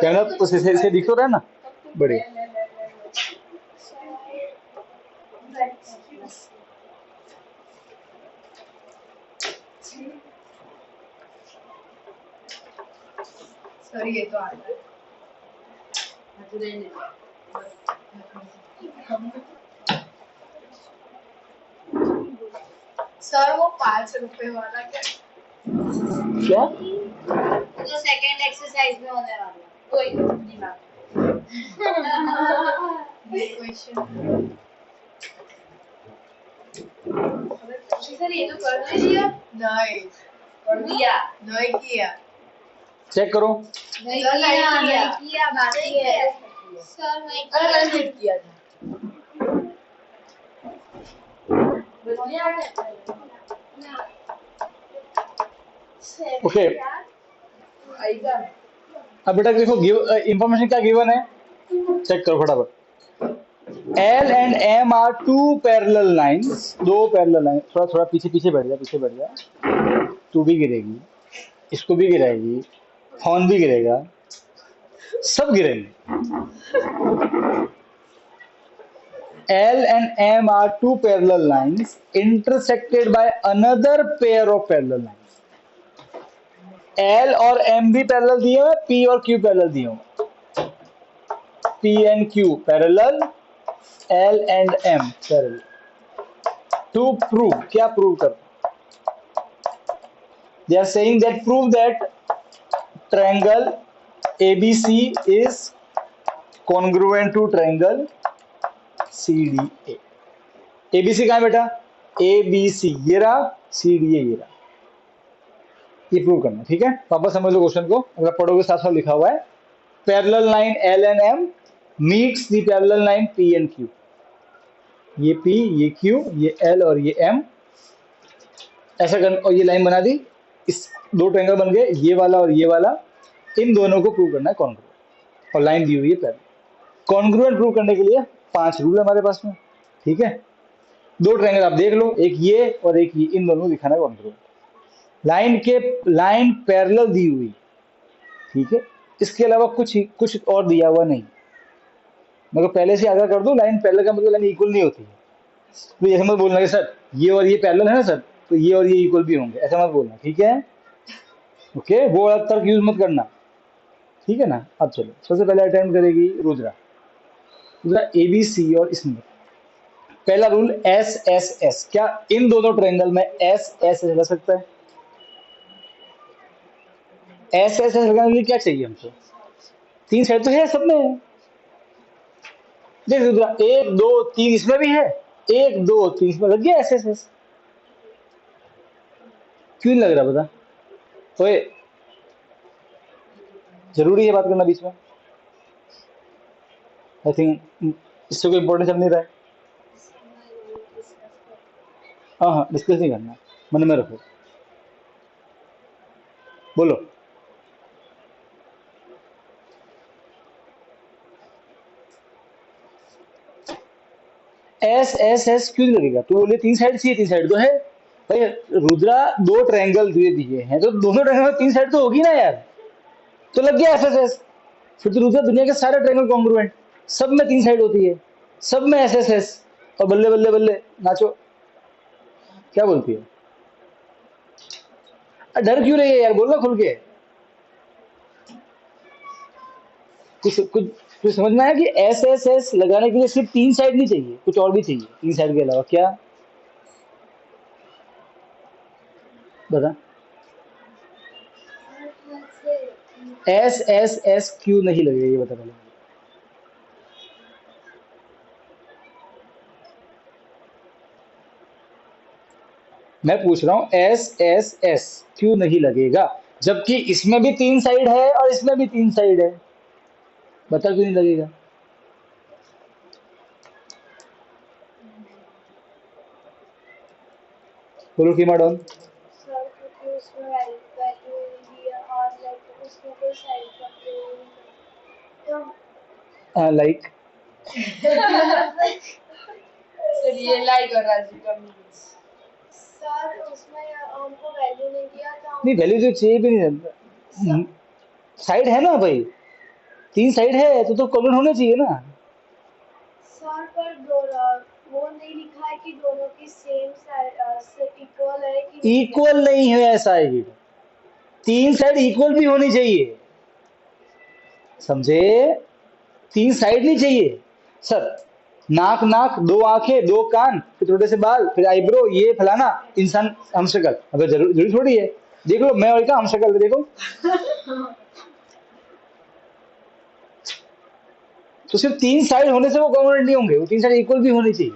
Camera तो से दिख तो रहा है ना, बढ़िया। सर ये तो आता है सर वो 5 रुपए वाला क्या तो सेकंड एक्सरसाइज में होने वाला कोई नहीं बात क्वेश्चन। सर ये तो कर लिया नहीं कर दिया नहीं किया चेक करो। नहीं किया बाकी है सर नहीं किया था ओके अब बेटा देखो इंफॉर्मेशन क्या गिवन है, चेक करो फटाफट। L and M are two parallel lines, दो पैरेलल लाइन। थोड़ा थोड़ा पीछे पीछे बैठ जा, पीछे बैठ जा। तू भी गिरेगी, इसको भी गिराएगी, फोन भी गिरेगा, सब गिरेंगे। L and M are two parallel lines intersected by another pair of parallel lines. L और M भी पैरेलल दिए हुए, P और Q पैरेलल दिए हुए। P and Q parallel, L and M parallel. To prove, क्या प्रूव कर? They are saying that prove that triangle ABC is congruent to triangle CDA. ABC कहाँ है बेटा? ABC ये रहा, CDA ये रहा। ये प्रूव करना, ठीक है? वापस समझ लो क्वेश्चन को, अगर पढ़ोगे साथ साथ लिखा हुआ है। Parallel line L and M meets the parallel line P and Q. ये P, ये Q, ये L और ये M ऐसा कर, और ये लाइन बना दी। इस दो ट्रायंगल बन गए, ये वाला और ये वाला। इन दोनों को प्रूव करना है कॉन्ग्रुएंट, और लाइन दी हुई है पैरेलल। कॉन्ग्रुएंट प्रूव करने के लिए 5 रूल है हमारे पास में, ठीक है? दो ट्रायंगल आप देख लो, एक ये और एक ये, इन दोनों को दिखाना है कॉन्ग्रुएंट। लाइन पैरेलल दी हुई, ठीक है? इसके अलावा कुछ और दिया हुआ नहीं। मैं पहले से आगाह कर दूं, लाइन पैरेलल का मतलब लाइन इक्वल नहीं होती है। तो ऐसे मत बोलना कि सर ये और ये पैरेलल है ना सर, तो ये और ये इक्वल भी होंगे, ऐसा मत बोलना, ठीक है? ओके, वो वाला तर्क यूज मत करना, ठीक है ना? अब चलो, सबसे पहले अटेम्प्ट करेगी रुद्रा। रुद्रा ABC और इसमें पहला रूल SSS, क्या इन दोनों ट्रायंगल में SSS लग सकता है? SSS लगाने के लिए क्या चाहिए हमको? 3 साइड तो है सब में। देख रुद्रा, 1 2 3 इसमें भी है, 1 2 3 इसमें लग गया SSS। क्यों नहीं लग रहा बता? ओए, जरूरी है बात करना बीच में। आई थिंक इससे कोई इंपॉर्टेंस चल नहीं रहा है। हाँ हाँ, डिस्कस नहीं करना, मन में रखो। बोलो। SSS क्यों नहीं लगेगा? तू बोले 3 साइड चाहिए, 3 साइड तो है भाई। रुद्रा, 2 ट्रायंगल दिए हैं, तो दोनों ट्रायंगल में 3 साइड तो होगी ना यार, तो लग गया SSS। फिर तो रुद्रा दुनिया के सारे ट्रायंगल कॉन्ग्रुएंट, सब में 3 साइड होती है, सब में SSS। और बल्ले बल्ले बल्ले नाचो। क्या बोलती है? डर क्यों रही है यार, बोलना खुल के। कुछ कुछ कुछ समझ में आया कि SSS लगाने के लिए सिर्फ 3 साइड नहीं चाहिए, कुछ और भी चाहिए 3 साइड के अलावा? क्या बता? SSS क्यों नहीं लगेगा ये बता पहले। मैं पूछ रहा हूँ SSS क्यों नहीं लगेगा, जबकि इसमें भी 3 साइड है और इसमें भी 3 साइड है? बता क्यों नहीं लगेगा? बोलो की मैडम। सर क्योंकि उसमें वैल्यू दिया और लाइक उसमें कोई साइड का तो लाइक सर ये लाइक और राजू का मीन्स सर उसमें हमको वैल्यू नहीं दिया था। नहीं, वैल्यू तो चाहिए भी नहीं, साइड है ना भाई। 3 साइड है तो कॉन्ग्रुएंट होने चाहिए ना। सर पर वो नहीं लिखा है कि दोनों की सेम साइड इक्वल है कि नहीं। इक्वल नहीं है साइड, 3 साइड इक्वल भी होनी चाहिए, समझे? 3 साइड नहीं चाहिए सर। नाक नाक, 2 आंखें, 2 कान, फिर छोटे से बाल, फिर आईब्रो, ये फलाना इंसान हम शक्ल, अगर जरूरी थोड़ी है। देख लो मैं और का हम शक्ल देखो। तो सिर्फ 3 साइड होने से वो कॉन्ग्रुएंट नहीं होंगे, वो 3 साइड इक्वल भी होनी चाहिए।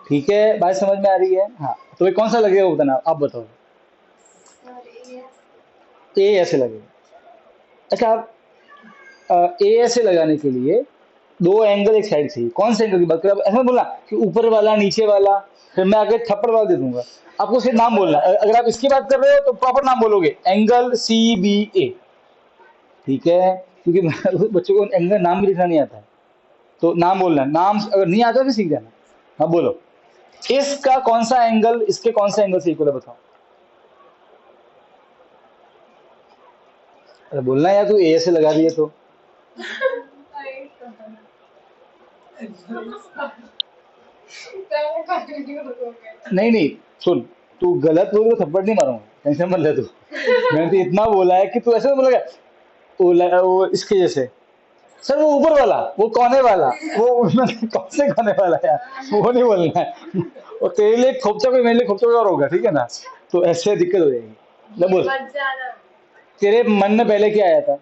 ठीक है, बात समझ में आ रही है? हाँ, तो ये कौन सा लगेगा वो बताना, आप बताओ। सर ए ऐसे लगेगा। अच्छा, आप ए ऐसे लगाने के लिए 2 एंगल एक साइड चाहिए। कौन से एंगल की बात करें? अब ऐसा बोला कि ऊपर वाला, नीचे वाला, फिर मैं आगे थप्पड़ वाला दे दूंगा। आपको सिर्फ नाम बोलना है। अगर आप इसकी बात कर रहे हो तो प्रॉपर नाम बोलोगे, एंगल सी बी ए। ठीक है, क्योंकि बच्चों को एंगल नाम भी लिखना नहीं आता है, तो नाम बोलना है। नाम अगर नहीं आता तो सीख जाना। हाँ बोलो, इसका कौन सा एंगल इसके कौन सा एंगल से इक्वल है, बताओ। अरे बोलना यार, तू ए से लगा दिए तो। नहीं नहीं, सुन, तू गलत बोल तो थप्पड़ नहीं मारूंगा, टेंशन मत ले तू। मैंने तो इतना बोला है कि तू ऐसे बोलेगा, वो इसके जैसे। सर वो ऊपर वाला, वो कोने वाला, वो मैंने कौन से कोने वाला यार, वो नहीं बोलना है। और तेरे लिए खोपचा कोई, मेरे लिए खोपचा कोई और होगा, ठीक है ना? तो ऐसे दिक्कत हो जाएगी। ले बोल, मत जाना। तेरे मन में पहले क्या आया था?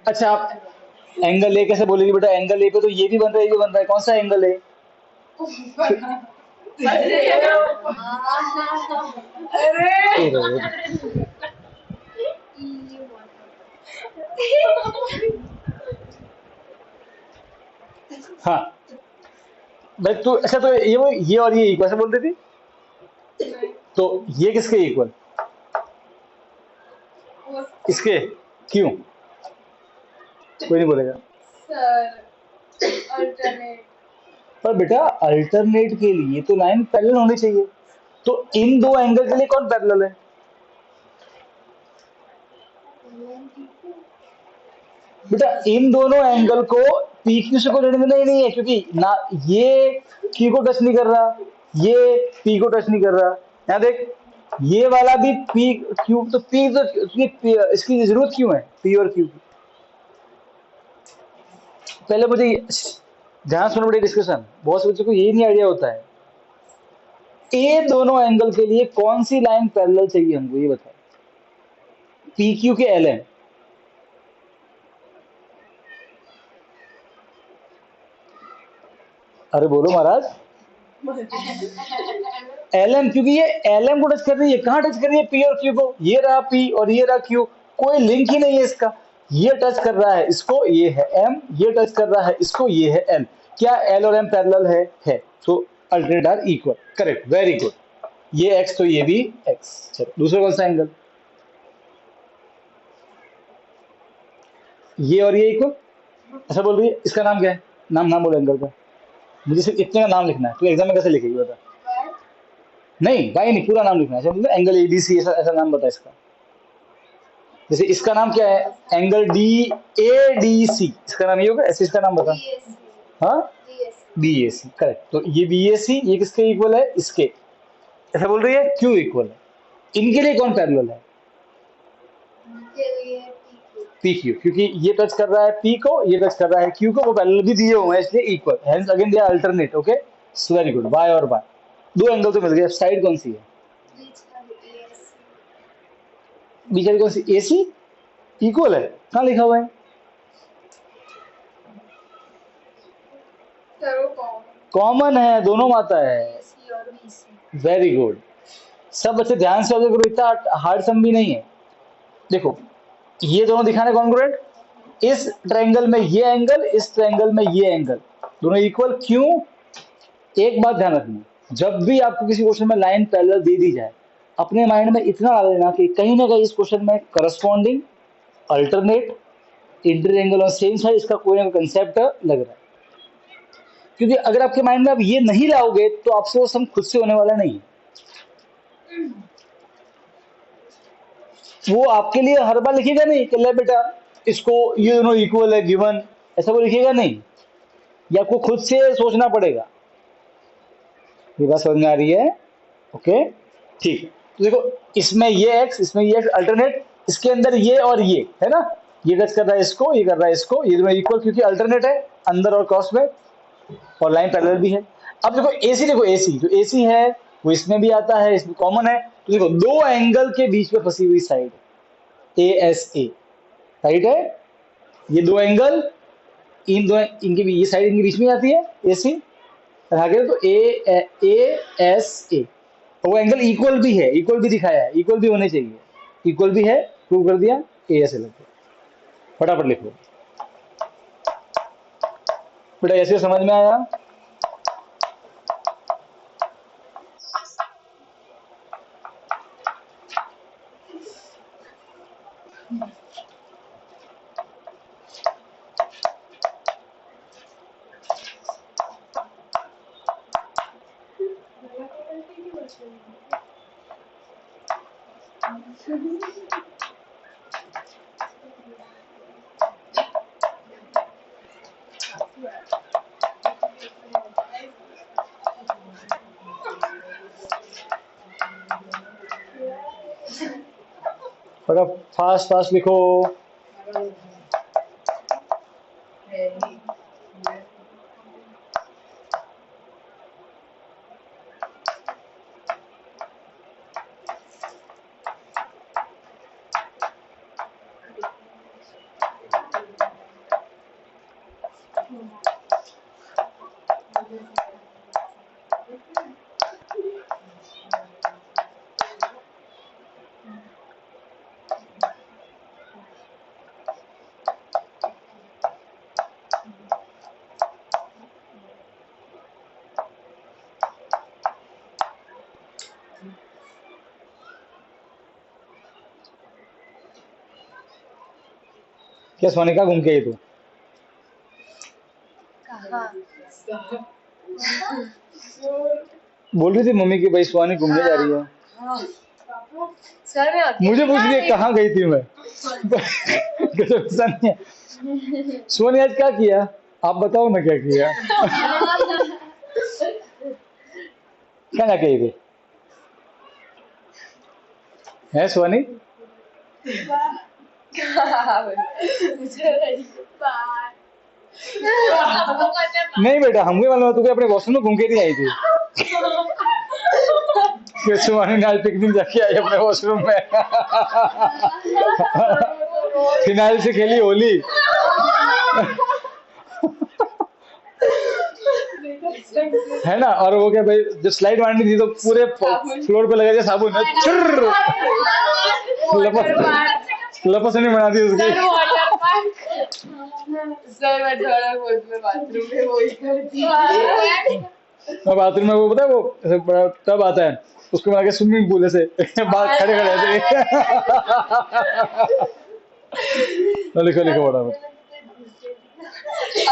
अच्छा, आप एंगल ए कैसे बोलेगी बेटा? एंगल ए पे तो ये भी बन रहा है, ये भी बन रहा है, कौन सा एंगल है? हाँ भाई, तू अच्छा, तो ये और ये इक्वल से बोल रही थी, तो ये किसके इक्वल? इसके। क्यों? कोई नहीं बोलेगा। Sir alternate. पर बेटा अल्टरनेट के लिए तो लाइन पैरेलल होनी चाहिए, तो इन 2 एंगल के लिए कौन पैरेलल है? बेटा इन दोनों एंगल को पी क्यू से कोई लेने देना ही नहीं है, क्योंकि ना ये क्यू को टच नहीं कर रहा, ये पी को टच नहीं कर रहा। यहाँ देख, ये वाला भी पी क्यू, तो पी तो इसकी जरूरत क्यों है पी और क्यू की? पहले मुझे ध्यान सुनो बेटे, डिस्कशन बहुत से बच्चों को यही नहीं आइडिया होता है। ए दोनों एंगल के लिए कौन सी लाइन पैरेलल चाहिए हमको, ये बताओ। पी क्यू के एल एम। अरे बोलो महाराज। एल एम, क्योंकि ये एल एम को टच कर रही है। कहाँ टच कर रही है? पी और क्यू को। ये रहा पी और ये रहा क्यू, कोई लिंक ही नहीं है इसका। ये टच कर रहा है इसको, ये है एम, ये टच कर रहा है इसको, ये है एल। क्या एल और एम पैरेलल है। तो alternate are equal, correct, very good. ये एक्स तो ये भी एक्स। चलो दूसरा कौन सा एंगल? ये और ये इक्वल। अच्छा बोल रही है, इसका नाम क्या है? नाम नाम बोलो एंगल का। मुझे सिर्फ इतने का नाम लिखना है, तो एग्जाम में कैसे लिखेगी बता? नहीं भाई नहीं, पूरा नाम लिखना है। अच्छा एंगल एबीसी, ऐसा ऐसा नाम बता इसका। जैसे इसका नाम क्या है? Angle D A D C, इसका नाम ये होगा ऐसे, इसका नाम बता। हाँ, बी ए सी, करेक्ट। तो ये बी ए सी, ये किसके इक्वल है? इसके। ऐसा बोल रही है क्यू इक्वल है। इनके लिए कौन पैरेलल है? पी क्यू, क्योंकि ये टच कर रहा है पी को, ये टच कर रहा है क्यू को, वो पैरेलल भी दिए हुए हैं इसलिए equal. Hence again they are alternate. Okay, so very good, by और बाय। 2 एंगल तो मिल गए। साइड कौन सी है? बीच वाली कौन सी? ए सी इक्वल है। कहाँ लिखा हुआ है? सर वो कॉमन। कॉमन है, दोनों में आता है। सी और बीसी। Very good. सब बच्चे ध्यान से ऑब्जर्व करो, इतना हार्ड सम भी नहीं है। देखो, ये दोनों दिखाने कॉन्ग्रुएंट। इस ट्रायंगल में ये एंगल, इस ट्रायंगल में ये एंगल, दोनों इक्वल। क्यों? एक बात ध्यान रखना, जब भी आपको किसी क्वेश्चन में लाइन पैरेलल दे दी जाए, अपने माइंड में इतना डाल लेना कि कहीं ना कहीं इस क्वेश्चन में करस्पॉन्डिंग, अल्टरनेट, इंटरएंगल और सेम साइड, इसका कोई ना कोई कंसेप्ट लग रहा है। क्योंकि अगर आपके माइंड में आप ये नहीं लाओगे तो आपसे वो सम खुद से होने वाला नहीं है। वो आपके लिए हर बार लिखेगा नहीं कि ले बेटा इसको ये दोनों इक्वल है गिवन, ऐसा वो लिखेगा नहीं, या आपको खुद से सोचना पड़ेगा। ये बात समझ में आ रही है? ओके ठीक है। तो देखो इसमें ये x, इसमें ये x अल्टरनेट, इसके अंदर ये और ये है ना, ये टच कर रहा है इसको, ये कर रहा है इसको, ये दोनों इक्वल क्योंकि अल्टरनेट है अंदर और क्रॉस में, और लाइन पैरेलल भी है। अब देखो AC, देखो AC जो AC है वो इसमें भी आता है, इसमें कॉमन है। तो देखो दो एंगल के बीच में फंसी हुई साइड ASA, राइट है, ये दो एंगल, इन दो इनके ये साइड इनके बीच में आती है AC, आगे तो ASA, वो एंगल इक्वल भी है, इक्वल भी दिखाया है, इक्वल भी होने चाहिए, इक्वल भी है, प्रूव कर दिया, ASA लग गया। फटाफट लिख लो बेटा, ऐसे समझ में आया? फटाफट फास्ट फास्ट लिखो। क्या सोनिका घूम के आई तू? बोल रही थी मम्मी की भाई सुहानी घूमने जा रही है। सर मैं अकेली मुझे पूछ रही है कहाँ कहाँ गई थी मैं। गुस्सा नहीं है। सुहानी आज क्या किया, आप बताओ ना क्या किया। क्या जाके आई थी है सुहानी? नहीं बेटा हमको मालूम है, तू अपने वॉशरूम में घूम के नहीं आई थी। कि सुहानी ने आज पिकनिक जाके आई अपने वॉशरूम में। फिनाइल से खेली होली। है ना, और वो क्या भाई जब स्लाइड मारनी थी तो पूरे फ्लोर पे लगा दिया साबुन, लपस नहीं बना दी उसकी। सर मैं थोड़ा बहुत में बाथरूम में वही करती और बाथरूम में वो पता है वो ऐसे बड़ा टब आता है, उसको बना के स्विमिंग पूल ऐसे बाहर खड़े खड़े ऐसे। लिखो लिखो बड़ा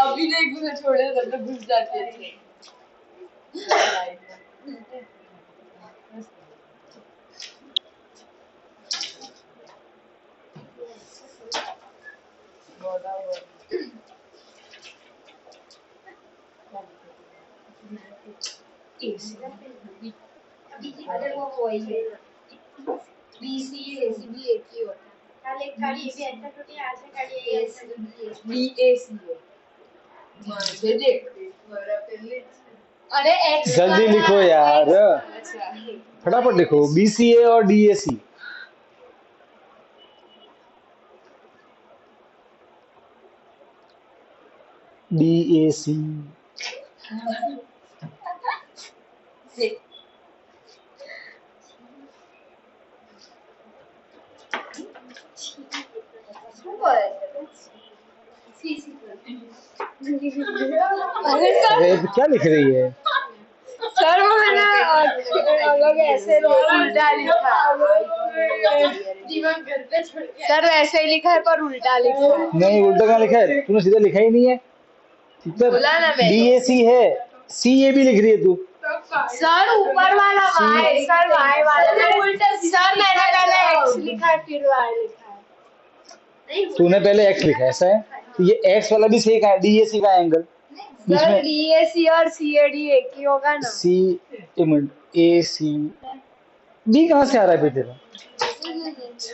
अभी नहीं घुसे छोड़े तब तक घुस जाती है। वो वही है BC AC भी एक ही होता है। তাহলে খালি এই একটা টুটি আছে খালি এই BAC मुझे देख मेरा पहले अरे X जल्दी लिखो यार, अच्छा फटाफट लिखो BCA और DAC। DAC अरे क्या लिख रही है? सर वो है ना अलग ऐसे उल्टा लिखा दिमाग घर पे छोड़ के सर ऐसे ही लिखा है पर उल्टा लिखा है। नहीं उल्टा कहाँ लिखा है, तूने सीधा लिखा ही नहीं है। बोला ना मैंने। DAC है, CAB लिख रही है तू। सर ऊपर वाला y, सर y वाला उल्टा। सर मैंने पहले x लिखा है फिर y लिखा है। तूने पहले x लिखा है, ऐसा है? तो ये x वाला भी सही का है, DAC का एंगल सर DAC और CAD एक ही होगा ना? C, एक मिनट, AC B कहाँ से आ रहा है फिर तेरा?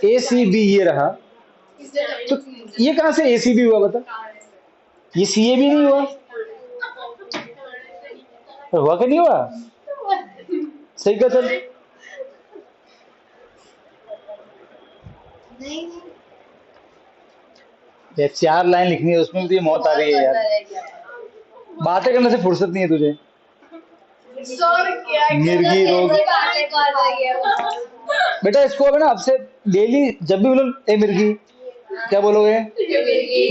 ACB ये रहा, तो ये कहाँ से ACB हुआ बता? ये CAB नहीं हुआ? हुआ कि नहीं हुआ? सही का चल। ये 4 लाइन लिखनी है, उसमें भी तुझे मौत आ रही है यार। बातें करने से फुर्सत नहीं है तुझे। सर क्या मिर्गी रोग। बातें कर रही है? बेटा इसको अब ना आपसे डेली जब भी बोलो ए मिर्गी, क्या बोलोगे?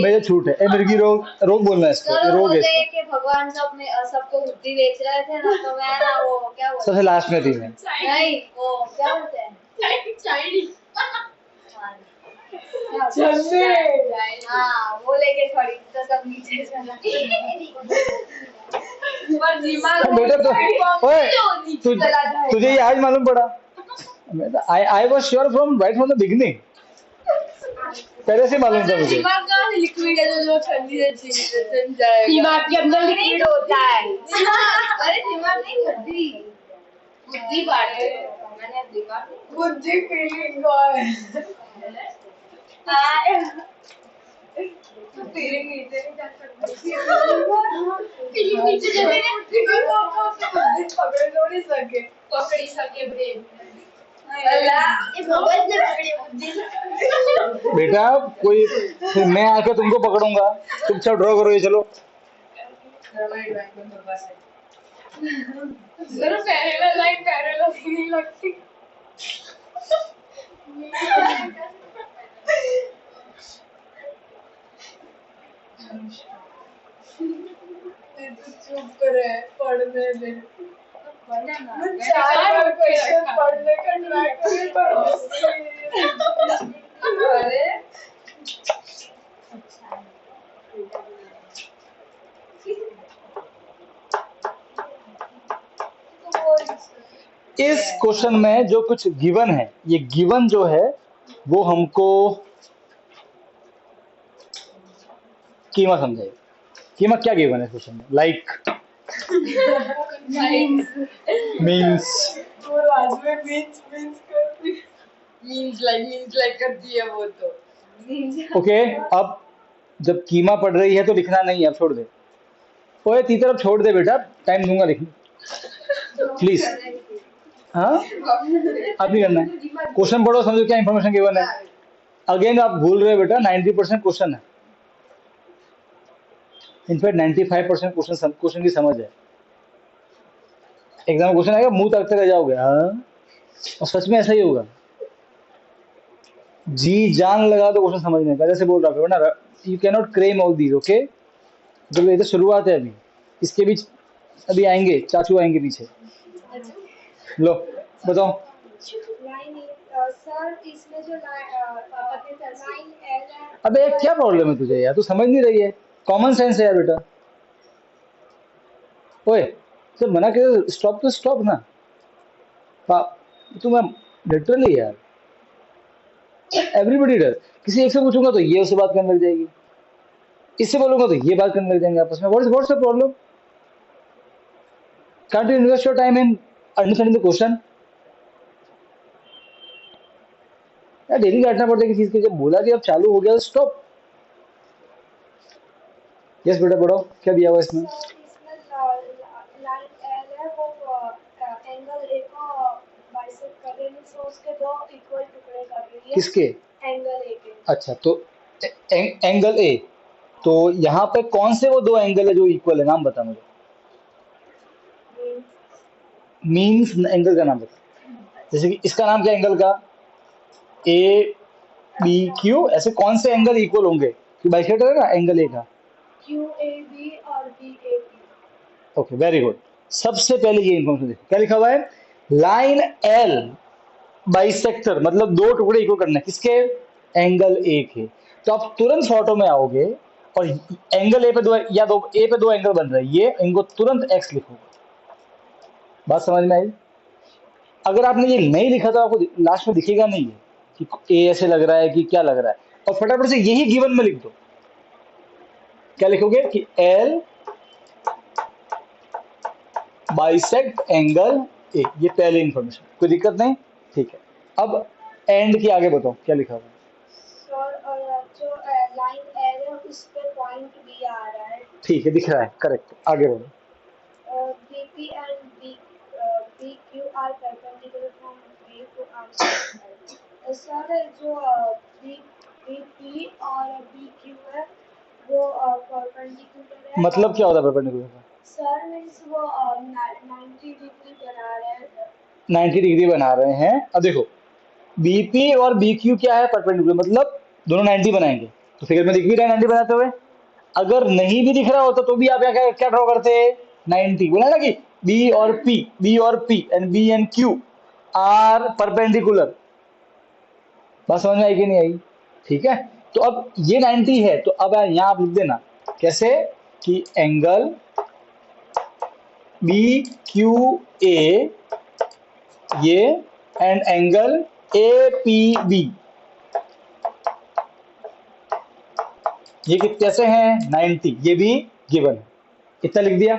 मेरे छूट है, ए मिर्गी रोग, रोग बोलना है इसको, ये रोग है इसका। कि भगवान सबको बुद्धि बेच रहे थे ना, तो मैं ना वो क्या बोलते सबसे लास्ट में थी मैं। नहीं, वो क्या बोलते हैं? हाँ, वो लेके खड़ी तो सब नीचे चला। पर दिमाग बेटा तो ओए तुझे ये आज मालूम पड़ा? I was sure from right from the beginning, पहले से मालूम था मुझे। दिमाग कहाँ से लिक्विड है जो ठंडी रहती है? दिमाग के अंदर लिक्विड होता है। अरे दिमाग नहीं, बुद्धि, बुद्धि बात है। मैंने दिमाग, बुद्धि फीलिंग तो फीलिंग नीचे नहीं जा सकती। फीलिंग नीचे जाने पकड़ थोड़ी सके, पकड़ ही सके ब्रेन। बेटा कोई फिर मैं आके तुमको पकड़ूंगा, चुपचाप ड्रॉ करो, ये चलो। जरा पैरेलल लाइन पैरेलल ही नहीं लगती। चुप करे, पढ़ने दे। मैं 4 बार क्वेश्चन पढ़ने का ट्राई करी पर अरे इस क्वेश्चन में जो कुछ गिवन है, ये गिवन जो है वो हमको कीमा समझाए। कीमा क्या गिवन है क्वेश्चन में? लाइक मीन्स और आज में मीन्स लाइक करती है वो तो। ओके। अब जब कीमा पढ़ रही है तो लिखना नहीं है, अब छोड़ दे। ओए ती तरफ छोड़ दे बेटा, टाइम दूंगा लिखने प्लीज। हाँ अब नहीं करना है, क्वेश्चन पढ़ो, समझो क्या इंफॉर्मेशन गिवन है। अगेन आप भूल रहे हो बेटा, 90% क्वेश्चन है, इनफैक्ट 95% क्वेश्चन की समझ है। एग्जाम क्वेश्चन आएगा मुंह तकते रह जाओगे, हाँ, और सच में ऐसा ही होगा। जी जान लगा दो क्वेश्चन समझने का, जैसे बोल रहा हूँ ना, you can not cram all these. Okay, जब ये तो शुरुआत है, अभी इसके बीच अभी आएंगे, चाचू आएंगे पीछे। लो बताओ। सर इसमें जो लाइन एल है। अबे क्या प्रॉब्लम है तुझे यार, तू समझ नहीं रही है? कॉमन सेंस है यार बेटा। ओए जब मना कर स्टॉप तो स्टॉप ना। तू मैं लिटरली यार, एवरीबडी डर। किसी एक से पूछूंगा तो ये उससे बात करने लग जाएगी, इससे बोलूंगा तो ये बात करने लग जाएंगे आपस में। What's the problem? Can't you invest your time in understanding the question? यार डेली काटना पड़ता है किसी चीज के, जब बोला कि अब चालू हो गया तो स्टॉप। यस बेटा पढ़ो, क्या दिया हुआ इसमें? इसमें लाइन एल है, वो एंगल ए को बाइसेक्ट कर रही है, सो उसके दो इक्वल टुकड़े कर रही है। किसके? एंगल ए के। अच्छा, तो एंगल ए, तो यहाँ पे कौन से वो दो एंगल है जो इक्वल है? नाम बता मुझे। मीन्स एंगल का नाम बता। जैसे कि इसका नाम क्या एंगल का? ए बी क्यू, ऐसे कौन से एंगल इक्वल होंगे? कि बाइसेक्टर है ना एंगल ए का। क्यू ए बी और B A B. Okay very good. सबसे पहले ये इन्फॉर्मेशन देखो, क्या लिखा हुआ है? लाइन एल बाइसेक्टर, मतलब दो टुकड़े इक्वल करना है, किसके? एंगल ए के। तो आप तुरंत फोटो में आओगे और एंगल ए पे दो, या दो ए पे दो एंगल बन रहे हैं, ये इनको तुरंत एक्स लिखोगे। बात समझ में आई? अगर आपने ये नहीं लिखा तो आपको लास्ट में दिखेगा नहीं है कि ए ऐसे लग रहा है कि क्या लग रहा है, और फटाफट से यही गिवन में लिख दो। क्या लिखोगे कि एल बाइसेक्ट एंगल ए, ये पहले इंफॉर्मेशन, कोई दिक्कत नहीं, ठीक है। अब एंड की आगे बताओ क्या लिखा हुआ है। सर जो लाइन एल है उस पे पॉइंट बी आ रहा है। ठीक है, दिख रहा है, करेक्ट, आगे बोलो। BP and BQ are perpendicular from B to R. Sir जो BP और BQ है वो परपेंडिकुलर है। मतलब क्या होता है परपेंडिकुलर का? सर मीन्स वो 90 डिग्री बना रहे हैं। 90 डिग्री बना रहे हैं। अब देखो बीपी और बीक्यू क्या है, परपेंडिकुलर, मतलब दोनों 90 बनाएंगे, तो फिगर में दिख भी रहा है 90 बनाते हुए। अगर नहीं भी दिख रहा होता तो भी आप क्या क्या ड्रॉ करते हैं, 90, बोला ना कि बी और P and B and Q are perpendicular. बात समझ में आई कि नहीं आई? ठीक है, तो अब ये 90 है, तो अब यहां आप लिख देना कैसे कि एंगल बी क्यू ए ये and angle A P B ये कैसे हैं, 90, ये भी गिवन है। इतना लिख दिया,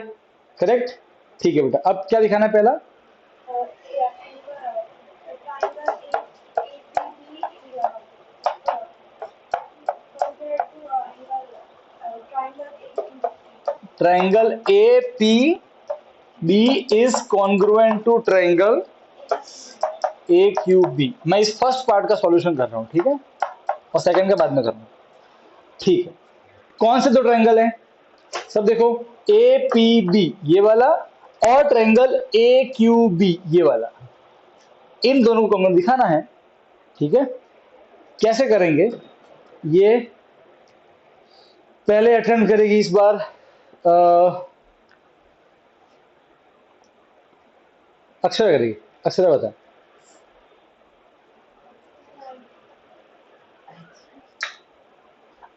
करेक्ट, ठीक है बेटा। अब क्या दिखाना है पहला? Triangle A P B is congruent to triangle A Q B. मैं इस फर्स्ट पार्ट का सॉल्यूशन कर रहा हूं, ठीक है, और सेकंड का बाद में करना, ठीक है। कौन से दो ट्राइंगल हैं? सब देखो, ए पी बी ये वाला और ट्राइंगल ए क्यू बी ये वाला, इन दोनों को कॉमन दिखाना है, ठीक है। कैसे करेंगे ये पहले अटेम्प्ट करेगी इस बार अक्षरा करेगी। अक्षरा बता।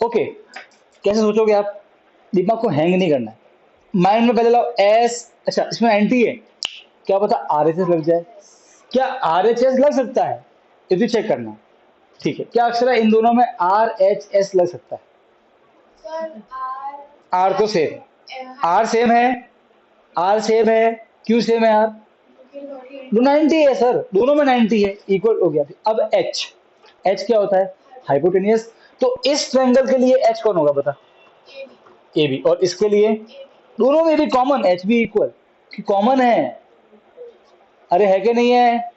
ओके, कैसे सोचोगे आप? दिमाग को हैंग नहीं करना है, माइंड में पहले लाओ एस। अच्छा, इसमें एंटी है, क्या पता आरएचएस लग जाए। क्या आरएचएस लग सकता है? ये भी चेक करना, ठीक है। क्या अक्षरा इन दोनों में आरएचएस लग सकता है? सर आर तो सेम, आर सेम है, आर सेम है, क्यू सेम है, आर 90 है सर, दोनों में 90 है, इक्वल हो गया। अब एच, एच क्या होता है, हाइपोटेनियस। तो इस ट्रायंगल के लिए एच कौन होगा बता? A B. और इसके लिए दोनों में भी common, H B equal, common है। अरे है कि नहीं है?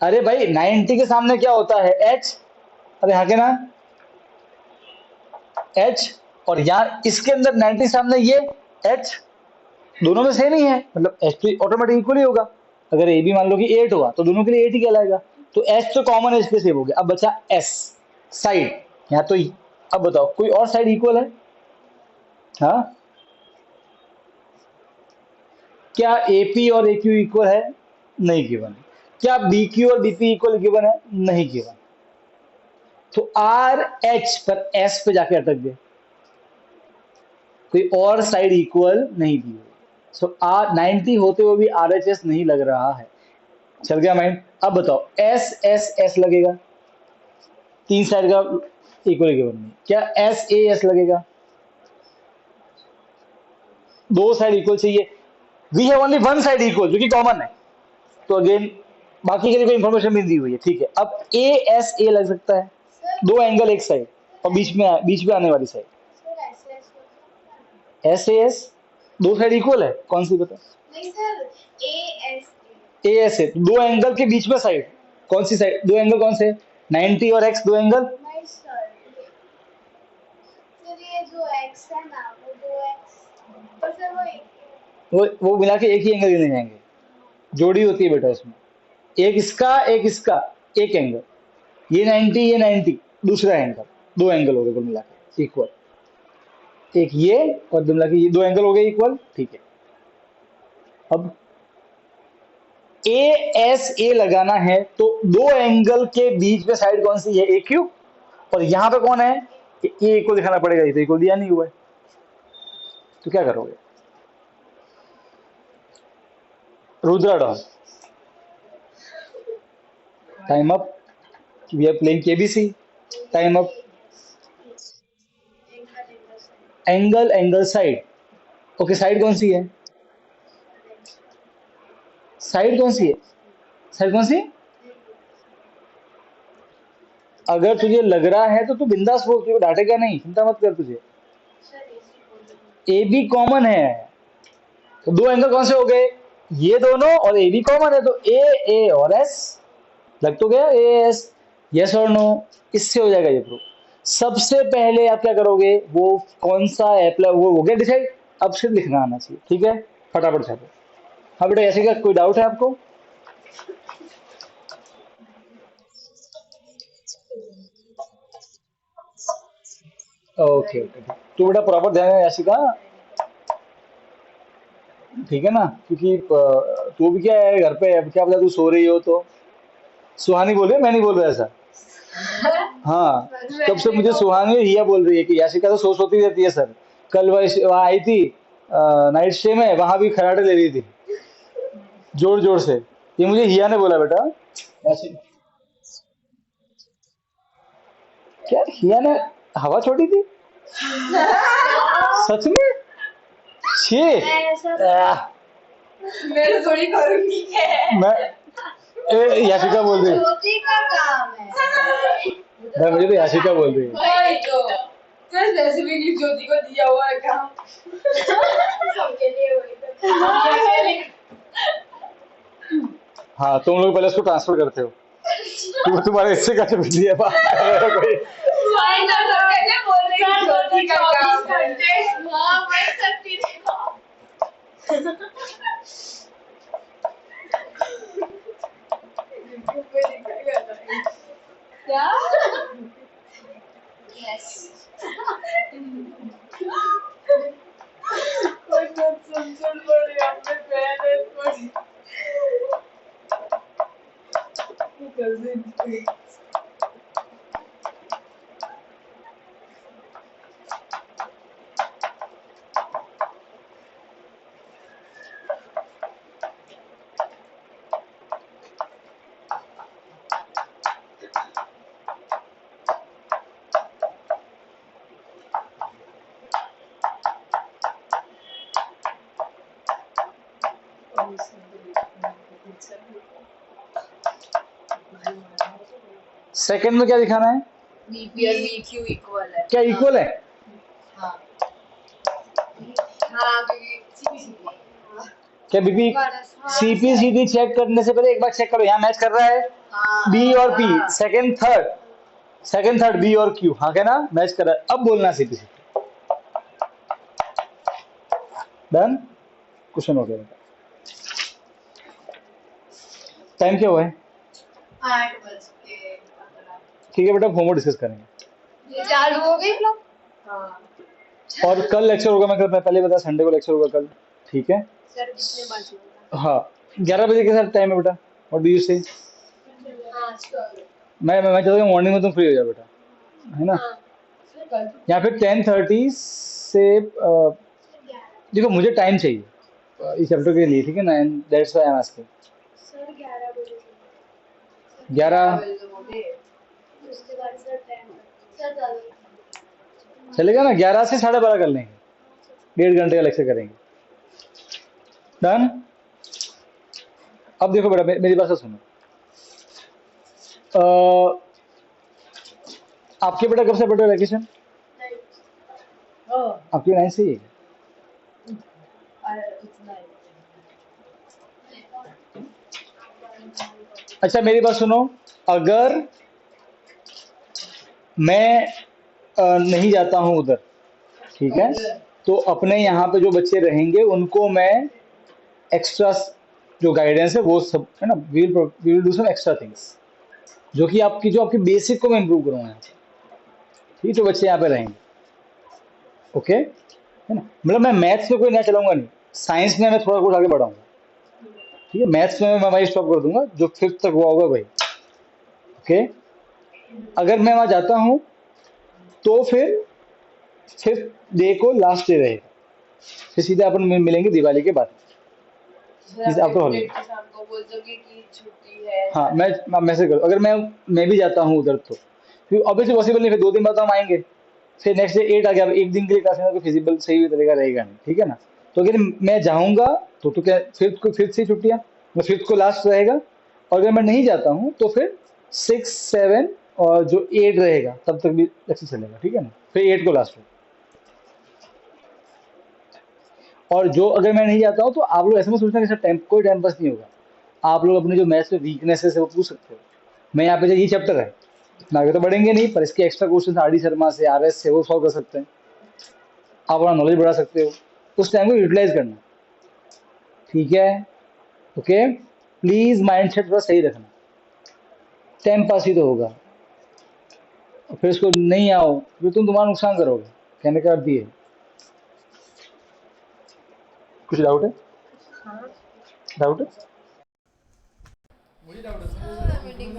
अरे भाई 90 के सामने क्या होता है, एच। अरे हाँ के ना, एच। और यहाँ इसके अंदर 90 सामने ये एच, दोनों में सेम ही है, मतलब एच तो ऑटोमेटिक इक्वल ही होगा। अगर ए बी मान लो कि 8 हुआ तो दोनों के लिए 8 ही कहलाएगा। तो एच तो कॉमन है, इसलिए सेव हो गया। अब बचा एस, साइड यहाँ तो। अब बताओ कोई और साइड इक्वल है? हाँ, क्या एपी और एक्यू इक्वल है? नहीं गिवन। क्या बीक्यू और बीपी इक्वल गिवन है? नहीं गिवन। तो आर एच पर एस पे जाके अटक गए, कोई और साइड इक्वल नहीं दी हुई। सो आर 90 होते हुए भी आर एच एस नहीं लग रहा है, चल गया माइंड। अब बताओ एस एस एस लगेगा, तीन साइड का इक्वल गिवन नहीं। क्या एस ए एस लगेगा? दो साइड इक्वल चाहिए, we have only one side equal जो कि कॉमन है। तो अगेन बाकी के लिए कोई इंफॉर्मेशन नहीं दी हुई है, ठीक है। अब ए एस ए लग सकता है, दो एंगल एक साइड और बीच में आने वाली साइड। एस ए एस दो साइड इक्वल है, कौन सी बता? नहीं सर, ए एस ए दो एंगल के बीच में साइड, कौन सी साइड? दो एंगल कौन से? 90 और एक्स, दो एंगल। नहीं सर, ये जो एक्स है ना वो 2x, तो सर वो वो मिला के एक ही एंगल गिने जाएंगे, जोड़ी होती है बेटा उसमें, एक इसका एक एंगल, ये 90 ये 90, दूसरा एंगल, दो एंगल हो गए कुल मिला के इक्वल। एक ये और दो मिला के ये दो एंगल हो गए इक्वल, ठीक है। अब ए एस ए लगाना है तो दो एंगल के बीच में साइड कौन सी है? ए क्यू। और यहां पे कौन है? ए इक्वल दिखाना पड़ेगा, ये तो इक्वल दिया नहीं हुआ है, तो क्या करोगे? Rudra Dawn. Time up. We are playing KBC. Time up. Angle, angle, side. Okay side कौन सी है? साइड कौन सी है? साइड कौन सी? अगर तुझे लग रहा है तो तू बिंदास बोल, तुझे डांटेगा नहीं, चिंता मत कर। तुझे ए बी कॉमन है तो दो एंगल कौन से हो गए? ये दोनों, और ए बी कॉमन है तो ए और एस लग तो गया, ए एस। यस और नो, इससे हो जाएगा ये प्रूफ। सबसे पहले आप क्या करोगे, वो कौन सा एप्लाई वो हो गया डिसाइड, अब सिर्फ लिखना आना चाहिए। ठीक है, फटाफट छापो। हाँ बेटा, ऐसे क्या कोई डाउट है आपको? ओके ओके, तो बेटा प्रॉपर ध्यान है याशिका, ठीक है ना? क्योंकि तू भी क्या है घर पे, अब क्या पता तू सो रही हो तो। सुहानी बोल रही है, मैं नहीं बोल रहा ऐसा। हाँ, तब से मुझे सुहानी और हिया बोल रही है कि याशिका तो सोती रहती है सर। कल वह आई थी नाइट स्टे में, वहां भी खराटे ले रही थी जोर जोर से। ये मुझे हिया ने बोला बेटा। याशिका क्या हिया ने हवा छोड़ी थी? सच में? छी। मैं थोड़ी करूंगी। मैं याशिका बोल रही है। ज्योति का काम है। मैं मुझे तो याशिका बोल रही है। वही तो जैसे भी नहीं ज्योति को दिया हुआ है काम। सबके लिए वही तो। हाँ, तुम लोग पहले उसको ट्रांसफर करते हो। तुम्हारे हिस्से का जो दिया कोई। फाइनल करके बोल रही हूँ ज्योति का काम है। हाँ, मैं करती थी। क्या? यस। कोई बात सुन पड़ी आपने पहले थोड़ी। सेकंड में क्या दिखाना है? VP और VQ इक्वल है। क्या इक्वल है? हाँ हाँ, क्योंकि CPCD क्या बीबी? सीपीसीडी चेक करने से पहले एक बार चेक करो, यहाँ मैच कर रहा है बी और पी, सेकंड थर्ड बी और क्यू। हाँ क्या ना, मैच कर रहा है। अब बोलना सीपीसीडी। डन, क्वेश्चन हो गया। टाइम क्या हुआ है? 8:15। ठीक है बेटा, होमवर्क डिस्कस करेंगे। ये चालू हो गई लोग। हाँ और कल लेक्चर होगा, मैं पहले बता, संडे को लेक्चर होगा कल। ठीक है, सर, कितने बजे होगा? हाँ 11 बजे के साथ टाइम है बेटा। व्हाट डू यू से? हाँ सर। मैं चाहता हूँ मॉर्निंग में तुम फ्री हो जाओ बेटा, है ना? या फिर 10:30 से देखो मुझे टाइम चाहिए इस चैप्टर के लिए, ठीक है ना? That's why I am asking. Sir 11 बजे 11 उसके बाद सर 10 चलेगा ना? 11 से 12:30 कर लेंगे, 1.5 घंटे का लेक्चर करेंगे। डन। अब देखो बेटा, मेरी बात से सुनो। आपके बेटा कब से बेटा वैकेशन? आपकी 9 से ही है? अच्छा मेरी बात सुनो, अगर मैं नहीं जाता हूं उधर, ठीक है, तो अपने यहाँ पे जो बच्चे रहेंगे उनको मैं एक्स्ट्रा जो गाइडेंस है वो सब, है ना, we will do some extra things जो आपकी बेसिक को मैं इम्प्रूव करूँगा यहाँ पे। ठीक है, तो बच्चे यहाँ पे रहेंगे। ओके, है ना? मतलब मैं मैथ्स में कोई नया चलाऊंगा नहीं, साइंस में मैं थोड़ा कुछ आगे बढ़ाऊंगा। ठीक है, मैथ्स में मैं वही स्टॉप कर दूंगा जो 5th तक हुआ होगा भाई। ओके, अगर मैं वहाँ जाता हूँ तो फिर 5th डे को लास्ट डे रहेगा, फिर सीधे अपन मिलेंगे दिवाली के बाद। इस आफ्टर हॉलीडे। शाम को बोल दो कि छुट्टी है। हाँ मैं मैसेज करूँ, अगर मैं भी जाता हूँ उधर तो फिर ऑब्वियसली पॉसिबल नहीं, फिर 2 दिन बाद तो हम आएंगे, फिर नेक्स्ट डे 8 आ गया, अब एक दिन के लिए क्लास में तो फिजिबल सही तरीका रहेगा नहीं, ठीक है ना। तो अगर मैं जाऊँगा तो क्या फिफ्थ से छुट्टियाँ, मैं फिफ्थ को लास्ट रहेगा, और अगर मैं नहीं जाता हूँ तो फिर 6, 7 और जो 8 रहेगा तब तक भी अच्छे चलेगा, ठीक है ना, फिर 8 को लास्ट हो। और जो अगर मैं नहीं जाता हूँ तो आप लोग ऐसे में सोचना कि सर टाइम कोई टाइम पास नहीं होगा, आप लोग अपने जो मैथ्स में वीकनेसेस है वो पूछ सकते हो। मैं यहाँ पे जो ये चैप्टर है इतना आगे तो बढ़ेंगे नहीं, पर इसके extra question R D Sharma से, आर एस से वो सॉल्व कर सकते हैं, आप अपना नॉलेज बढ़ा सकते हो, उस टाइम को यूटिलाइज करना, ठीक है। ओके, प्लीज माइंड सेट थोड़ा सही रखना, टाइम पास ही तो होगा, और फिर उसको नहीं आओ फिर तुम तुम्हारा नुकसान करोगे, कहने का अर्थ ये है। कुछ डाउट है? डाउट है? मीटिंग